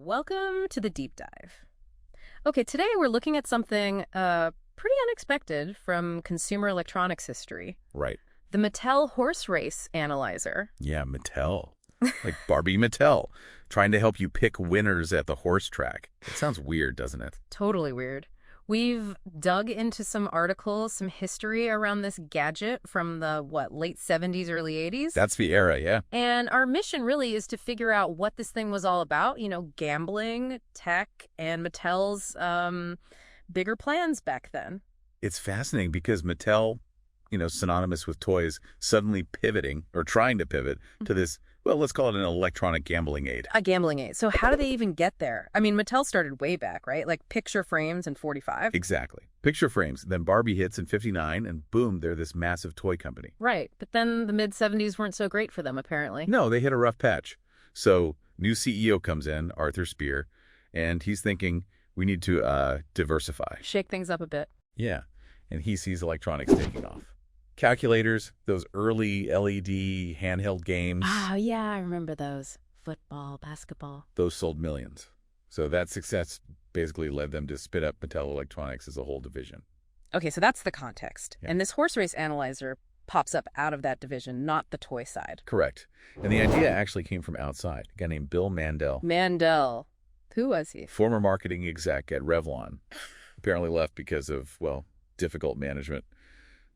Welcome to the deep dive. Okay, today we're looking at something pretty unexpected from consumer electronics history. Right. The Mattel Horse Race Analyzer. Yeah, Mattel. Like Barbie Mattel, trying to help you pick winners at the horse track. It sounds weird, doesn't it? Totally weird. We've dug into some articles, some history around this gadget from the, late 70s, early 80s? That's the era, yeah. And our mission really is to figure out what this thing was all about, gambling, tech, and Mattel's bigger plans back then. It's fascinating because Mattel, synonymous with toys, suddenly pivoting or trying to pivot to this, let's call it an electronic gambling aid. A gambling aid. So how did they even get there? I mean, Mattel started way back, right? Like picture frames in 45. Exactly. Picture frames. Then Barbie hits in 59, and boom, they're this massive toy company. Right. But then the mid-70s weren't so great for them, apparently. No, they hit a rough patch. So new CEO comes in, Arthur Spear, and he's thinking we need to diversify. Shake things up a bit. Yeah. And he sees electronics taking off. Calculators, those early LED handheld games. Oh, yeah, I remember those. Football, basketball. Those sold millions. So that success basically led them to spit up Mattel Electronics as a whole division. Okay, so that's the context. Yeah. And this horse race analyzer pops up out of that division, not the toy side. Correct. And the idea actually came from outside. A guy named Bill Mandel. Mandel. Who was he? Former marketing exec at Revlon. Apparently left because of, difficult management.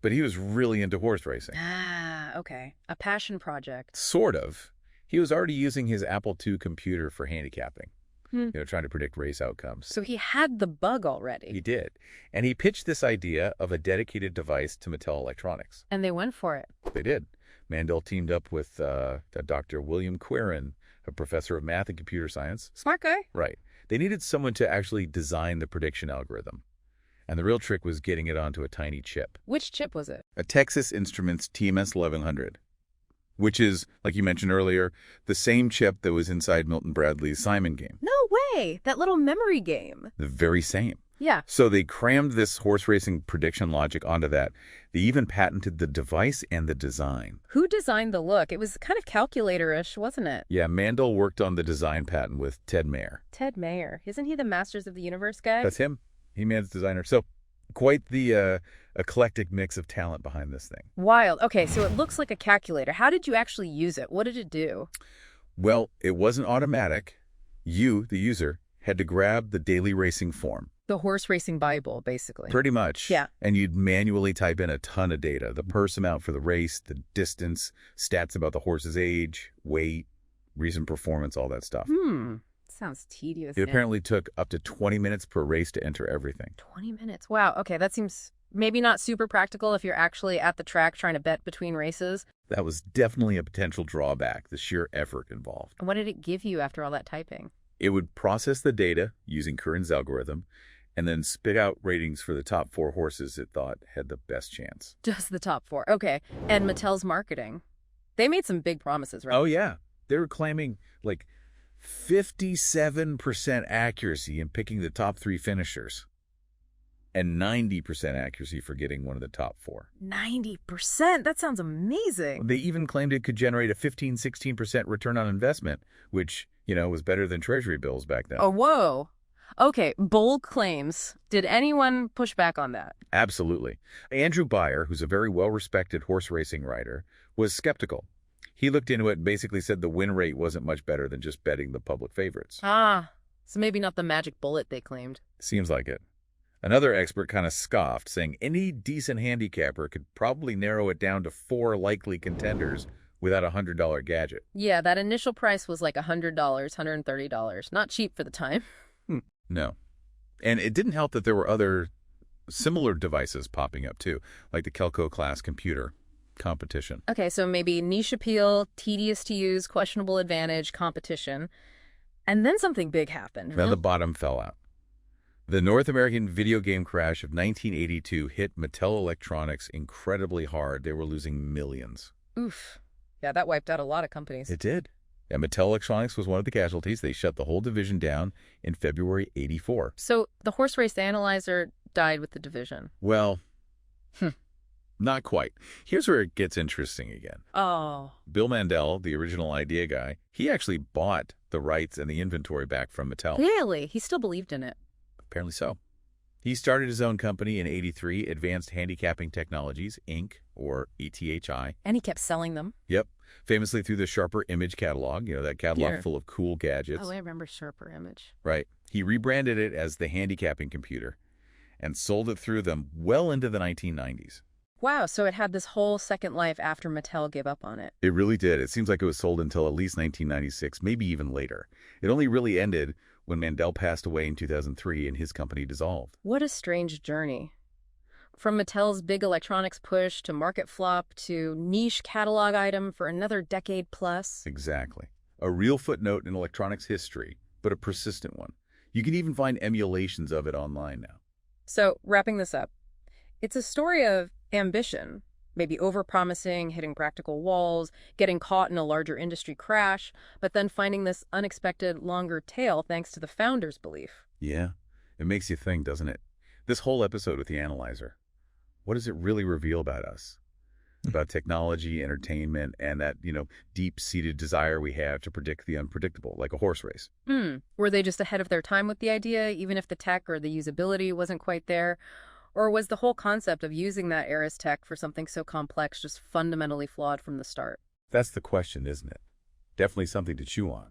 But he was really into horse racing. Ah, okay. A passion project. Sort of. He was already using his Apple II computer for handicapping, trying to predict race outcomes. So he had the bug already. He did. And he pitched this idea of a dedicated device to Mattel Electronics. And they went for it. They did. Mandel teamed up with Dr. William Quirin, a professor of math and computer science. Smart guy. Right. They needed someone to actually design the prediction algorithm. And the real trick was getting it onto a tiny chip. Which chip was it? A Texas Instruments TMS 1100, which is, like you mentioned earlier, the same chip that was inside Milton Bradley's Simon game. No way! That little memory game. The very same. Yeah. So they crammed this horse racing prediction logic onto that. They even patented the device and the design. Who designed the look? It was kind of calculator-ish, wasn't it? Yeah, Mandel worked on the design patent with Ted Mayer. Ted Mayer. Isn't he the Masters of the Universe guy? That's him. He-Man's designer. So quite the eclectic mix of talent behind this thing. Wild. Okay, so it looks like a calculator. How did you actually use it? What did it do? Well, it wasn't automatic. You, the user, had to grab the daily racing form. The horse racing Bible, basically. Pretty much. Yeah. And you'd manually type in a ton of data. The purse amount for the race, the distance, stats about the horse's age, weight, recent performance, all that stuff. Sounds tedious. It apparently took up to 20 minutes per race to enter everything. 20 minutes. Wow. Okay, that seems maybe not super practical if you're actually at the track trying to bet between races. That was definitely a potential drawback, the sheer effort involved. And what did it give you after all that typing? It would process the data using Curran's algorithm and then spit out ratings for the top 4 horses it thought had the best chance. Just the top 4. Okay. And Mattel's marketing. They made some big promises, right? Oh, yeah. They were claiming, 57% accuracy in picking the top 3 finishers and 90% accuracy for getting one of the top 4. 90%? That sounds amazing. They even claimed it could generate a 15-16% return on investment, which, was better than treasury bills back then. Oh, whoa. Okay, bold claims. Did anyone push back on that? Absolutely. Andrew Beyer, who's a very well-respected horse racing writer, was skeptical. He looked into it and basically said the win rate wasn't much better than just betting the public favorites. Ah, so maybe not the magic bullet they claimed. Seems like it. Another expert kind of scoffed, saying any decent handicapper could probably narrow it down to 4 likely contenders without a $100 gadget. Yeah, that initial price was like $100, $130. Not cheap for the time. No. And it didn't help that there were other similar devices popping up too, like the Kelco class computer. Competition. Okay, so maybe niche appeal, tedious to use, questionable advantage, competition. And then something big happened. Then the bottom fell out. The North American video game crash of 1982 hit Mattel Electronics incredibly hard. They were losing millions. Oof. Yeah, that wiped out a lot of companies. It did. And Mattel Electronics was one of the casualties. They shut the whole division down in February '84. So the horse race analyzer died with the division. Well, Not quite. Here's where it gets interesting again. Oh, Bill Mandel, the original idea guy, he actually bought the rights and the inventory back from Mattel. really? He still believed in it. Apparently so. He started his own company in '83, Advanced Handicapping Technologies, Inc., or ETHI. And he kept selling them. Yep. Famously through the Sharper Image catalog, that catalog Yeah. full of cool gadgets. Oh, I remember Sharper Image. Right. He rebranded it as the handicapping computer and sold it through them well into the 1990s. Wow, so it had this whole second life after Mattel gave up on it. It really did. It seems like it was sold until at least 1996, maybe even later. It only really ended when Mandel passed away in 2003 and his company dissolved. What a strange journey. From Mattel's big electronics push to market flop to niche catalog item for another decade plus. Exactly. A real footnote in electronics history, but a persistent one. You can even find emulations of it online now. So, wrapping this up, it's a story of ambition, maybe overpromising, hitting practical walls, getting caught in a larger industry crash, but then finding this unexpected longer tail thanks to the founder's belief. Yeah, it makes you think, doesn't it? This whole episode with the analyzer, what does it really reveal about us? About technology, entertainment, and that, deep-seated desire we have to predict the unpredictable, like a horse race. Were they just ahead of their time with the idea, even if the tech or the usability wasn't quite there? Or was the whole concept of using that era's tech for something so complex just fundamentally flawed from the start? That's the question, isn't it? Definitely something to chew on.